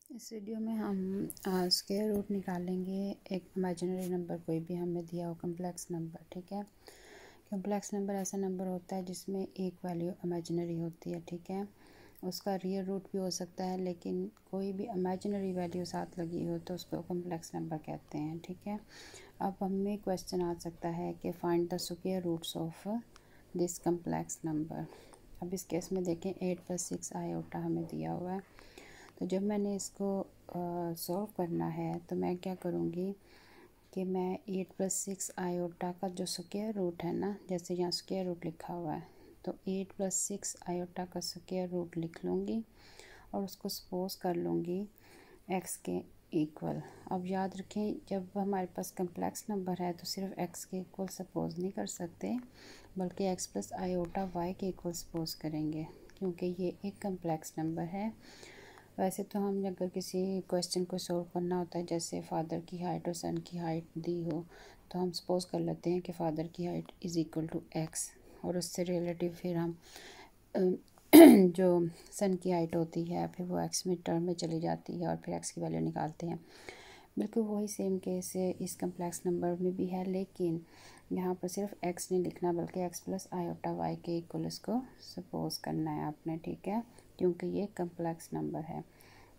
इस वीडियो में हम स्क्वायर रूट निकालेंगे एक इमेजिनरी नंबर कोई भी हमें दिया हो कम्प्लेक्स नंबर। ठीक है, कम्प्लेक्स नंबर ऐसा नंबर होता है जिसमें एक वैल्यू इमेजिनरी होती है। ठीक है, उसका रियल रूट भी हो सकता है, लेकिन कोई भी इमेजिनरी वैल्यू साथ लगी हो तो उसको कम्प्लेक्स नंबर कहते हैं। ठीक है, अब हमें क्वेश्चन आ सकता है कि find the square roots of this complex number. अब इस केस में देखें 8+6 आयोटा हमें दिया हुआ है। तो जब मैंने इसको सॉल्व करना है तो मैं क्या करूँगी कि मैं 8+6 आयोटा का जो स्क्वायर रूट है ना, जैसे यहाँ स्क्वायर रूट लिखा हुआ है, तो 8+6 आयोटा का स्क्वायर रूट लिख लूँगी और उसको सपोज कर लूँगी x के इक्वल। अब याद रखें, जब हमारे पास कम्प्लेक्स नंबर है तो सिर्फ x के इक्वल सपोज नहीं कर सकते, बल्कि x प्लस आयोटा y के इक्वल सपोज करेंगे, क्योंकि ये एक कम्प्लेक्स नंबर है। वैसे तो हम अगर किसी क्वेश्चन को सॉल्व करना होता है, जैसे फादर की हाइट और सन की हाइट दी हो, तो हम सपोज कर लेते हैं कि फादर की height is equal to X, और उससे रिलेटिव फिर हम जो सन की हाइट होती है फिर वो एक्स में टर्म में चली जाती है और फिर एक्स की वैल्यू निकालते हैं। बिल्कुल वही सेम केस इस कम्प्लेक्स नंबर में भी है, लेकिन यहाँ पर सिर्फ एक्स नहीं लिखना बल्कि एक्स प्लस आयोटा वाई के इक्वल इसको सपोज करना है आपने। ठीक है, क्योंकि ये कम्प्लेक्स नंबर है।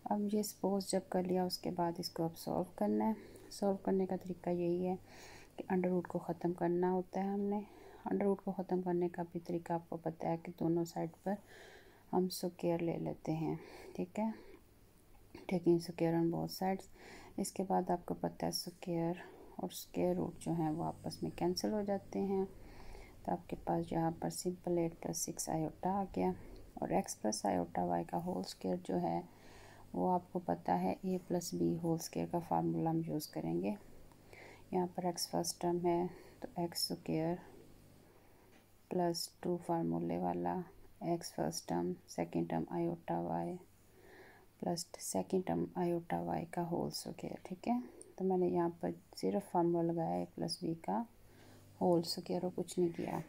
अब ये सपोज जब कर लिया उसके बाद इसको अब सॉल्व करना है। सॉल्व करने का तरीका यही है कि अंडर रूट को ख़त्म करना होता है हमने। अंडर रूट को ख़त्म करने का भी तरीका आपको पता है कि दोनों साइड पर हम स्क्वायर ले लेते हैं। ठीक है, taking square on both sides. इसके बाद आपको पता है स्क्वायर और स्क्वायर रूट जो हैं वो आपस में कैंसिल हो जाते हैं, तो आपके पास यहाँ पर सिंपल 8+6 आयोटा आ गया। और x प्लस आयोटा वाई का होल स्क्वायर जो है वो आपको पता है a+b होल स्क्वायर का फार्मूला हम यूज़ करेंगे। यहाँ पर x फर्स्ट टर्म है तो x स्क्वायर प्लस 2 फार्मूले वाला x first term, second term iota y plus second term iota y का होल स्क्वायर। ठीक है, तो मैंने यहाँ पर सिर्फ फार्मूला लगाया a+b का होल स्क्वायर और कुछ नहीं किया।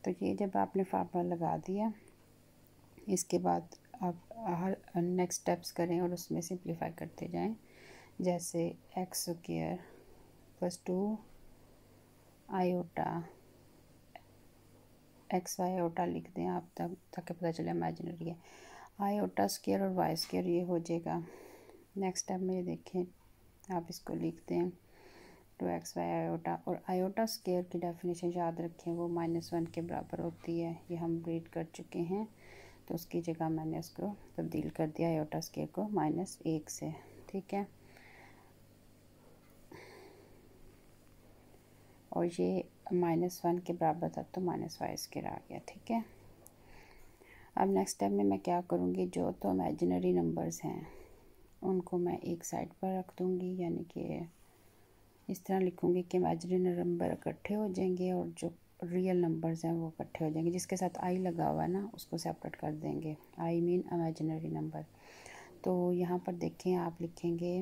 तो ये जब आपने फार्मूला लगा दिया, इसके बाद आप हर नेक्स्ट स्टेप्स करें और उसमें सिंप्लीफाई करते जाएं। जैसे X square plus 2 iota X Y iota लिख दें आप, तब ताकि पता चले इमेजिनरी है। आयोटा स्क्वायर और वाई स्क्वायर ये हो जाएगा। नेक्स्ट स्टेप में ये देखें, आप इसको लिख दें 2x वाई आयोटा, और आयोटा स्क्वायर की डेफिनेशन याद रखें वो -1 के बराबर होती है। ये हम रीड कर चुके हैं, तो उसकी जगह मैंने उसको तब्दील कर दिया आयोटा स्क्वायर को -1 से। ठीक है, और ये -1 के बराबर था तो -y स्क्वायर आ गया। ठीक है, अब नेक्स्ट स्टेप में मैं क्या करूँगी, जो तो इमेजिनरी नंबर्स हैं उनको मैं एक साइड पर रख दूँगी, यानी कि इस तरह लिखूँगी कि इमेजिनरी नंबर इकट्ठे हो जाएंगे और जो रियल नंबर्स हैं वो इकट्ठे हो जाएंगे। जिसके साथ आई लगा हुआ है ना उसको सेपरेट कर देंगे, आई मीन इमेजिनरी नंबर। तो यहाँ पर देखें, आप लिखेंगे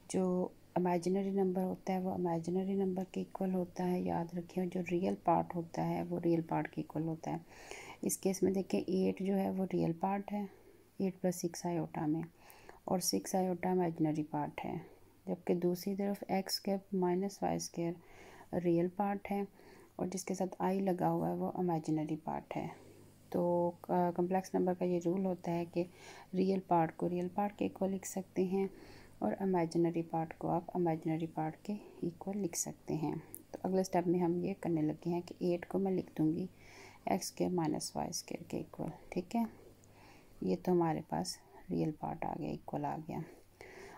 जो इमेजिनरी नंबर होता है वो इमेजिनरी नंबर के इक्वल होता है। याद रखें, जो रियल पार्ट होता है वो रियल पार्ट के इक्वल होता है। इस केस में देखें 8 जो है वो रियल पार्ट है 8+6 आयोटा में, और 6 आयोटा इमेजिनरी पार्ट है, जबकि दूसरी तरफ x cap -y square real part है और जिसके साथ i लगा हुआ है वो इमेजिनरी पार्ट है। तो कम्प्लेक्स नंबर का ये रूल होता है कि रियल पार्ट को रियल पार्ट के इक्वल लिख सकते हैं और इमेजिनरी पार्ट को आप इमेजिनरी पार्ट के इक्वल लिख सकते हैं। तो अगले स्टेप में हम ये करने लगे हैं कि 8 को मैं लिख दूँगी x स्क्वायर -y स्क्वायर के इक्वल। ठीक है, ये तो हमारे पास रियल पार्ट आ गया, इक्वल आ गया।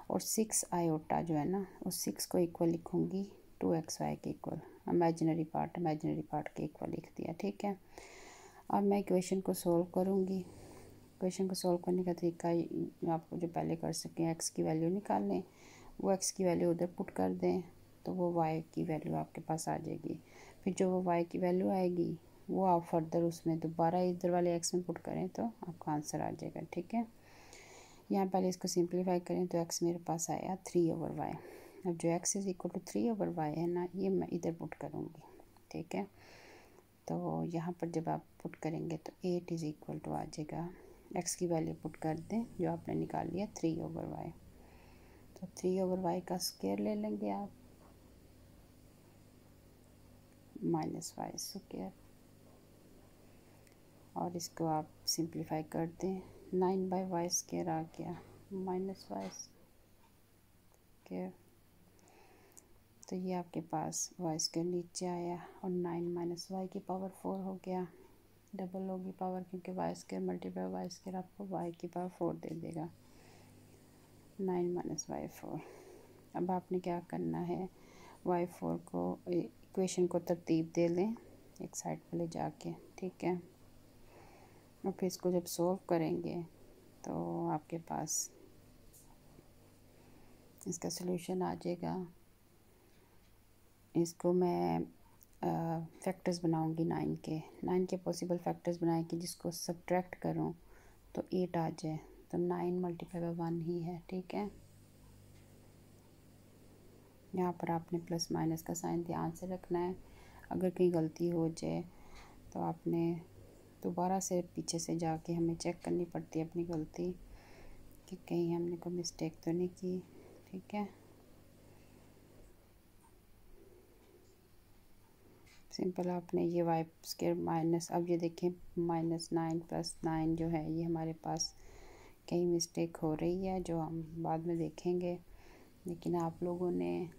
और 6 आयोटा जो है ना, उस 6 को इक्वल लिखूँगी 2xy के इक्वल, इमेजिनरी पार्ट के इक्वल लिख दिया। ठीक है, अब मैं इक्वेशन को सॉल्व करूँगी। इक्वेशन को सॉल्व करने का तरीका आपको जो पहले कर सकें, एक्स की वैल्यू निकाल लें, वो एक्स की वैल्यू उधर पुट कर दें तो वो वाई की वैल्यू आपके पास आ जाएगी। फिर जो वो वाई की वैल्यू आएगी वो आप फर्दर उसमें दोबारा इधर वाले एक्स में पुट करें तो आपका आंसर आ जाएगा। ठीक है, यहाँ पहले इसको सिंप्लीफाई करें तो एक्स मेरे पास आया 3/y। अब जो x is equal to 3/y है ना, ये मैं इधर पुट करूँगी। ठीक है, तो यहाँ पर जब आप पुट करेंगे तो 8 इज़ इक्वल टू आ जाएगा एक्स की वैल्यू पुट कर दें जो आपने निकाल लिया 3/y। तो 3/y का स्क्वायर ले लेंगे आप, -y², और इसको आप सिंप्लीफाई कर दें, 9/y² आ गया, -y²। तो ये आपके पास y² नीचे आया और 9 - y की पावर 4 हो गया, डबल होगी पावर क्योंकि y² मल्टीप्लाई y² आपको y की पावर 4 दे देगा, 9 - y4। अब आपने क्या करना है, y4 को इक्वेशन को तरतीब दे लें एक साइड पर ले जाके, ठीक है। और फिर इसको जब सॉल्व करेंगे तो आपके पास इसका सलूशन आ जाएगा। इसको मैं फैक्टर्स बनाऊंगी 9 के पॉसिबल फैक्टर्स बनाए कि जिसको सब्ट्रैक्ट करूं तो 8 आ जाए, तो 9 × 1 ही है, ठीक है। यहाँ पर आपने प्लस माइनस का साइन ध्यान से रखना है, अगर कहीं गलती हो जाए तो आपने दोबारा से पीछे से जाके हमें चेक करनी पड़ती है अपनी गलती कि कहीं हमने कोई मिस्टेक तो नहीं की, ठीक है। सिंपल आपने ये y² माइनस, अब ये देखें -9 + 9 जो है ये हमारे पास कहीं मिस्टेक हो रही है जो हम बाद में देखेंगे, लेकिन आप लोगों ने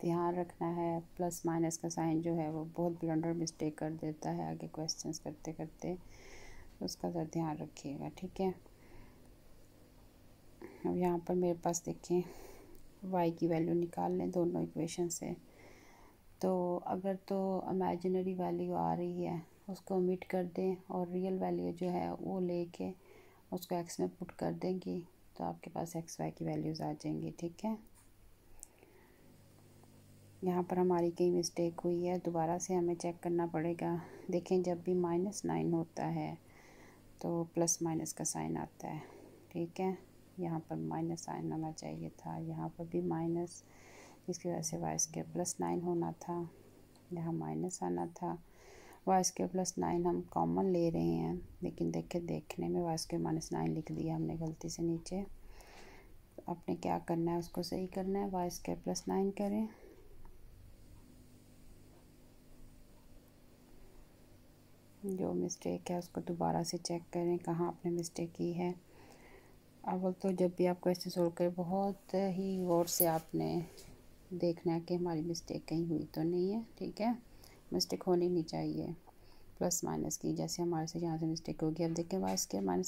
ध्यान रखना है प्लस माइनस का साइन जो है वो बहुत ब्लंडर मिस्टेक कर देता है आगे क्वेश्चंस करते करते, तो उसका ज़रा ध्यान रखिएगा, ठीक है। अब यहाँ पर मेरे पास देखें y की वैल्यू निकाल लें दोनों इक्वेशन से, तो अगर तो इमेजिनरी वैल्यू आ रही है उसको ओमिट कर दें और रियल वैल्यू जो है वो लेके उसको x में पुट कर देंगी तो आपके पास x y की वैल्यूज़ आ जाएंगी, ठीक है। यहाँ पर हमारी कई मिस्टेक हुई है, दोबारा से हमें चेक करना पड़ेगा। देखें जब भी -9 होता है तो प्लस माइनस का साइन आता है, ठीक है। यहाँ पर माइनस साइन आना चाहिए था, यहाँ पर भी माइनस, जिसकी वजह से y² + 9 होना था, यहाँ माइनस आना था। y² + 9 हम कॉमन ले रहे हैं, लेकिन देखने में y² - 9 लिख दिया हमने गलती से नीचे। तो आपने क्या करना है, उसको सही करना है, y² + 9 करें, जो मिस्टेक है उसको दोबारा से चेक करें कहाँ आपने मिस्टेक की है। अव्वल तो जब भी आप क्वेश्चन सोल्व करें बहुत ही गौर से आपने देखना है कि हमारी मिस्टेक कहीं हुई तो नहीं है, ठीक है। मिस्टेक होनी नहीं चाहिए प्लस माइनस की, जैसे हमारे से यहाँ से मिस्टेक होगी। अब देखें y² - 1 =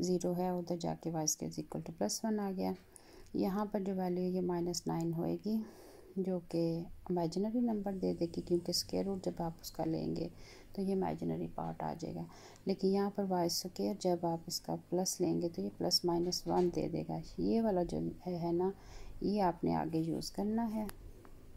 0 है, उधर जाके y² = +1 आ गया। यहाँ पर जो वैल्यू है ये -9 होएगी जो कि इमेजिनरी नंबर दे देगी, क्योंकि स्क्वायर रूट जब आप उसका लेंगे तो ये इमेजिनरी पार्ट आ जाएगा। लेकिन यहाँ पर y² जब आप इसका प्लस लेंगे तो ये +- 1 दे देगा। ये वाला जो है ना, ये आपने आगे यूज़ करना है।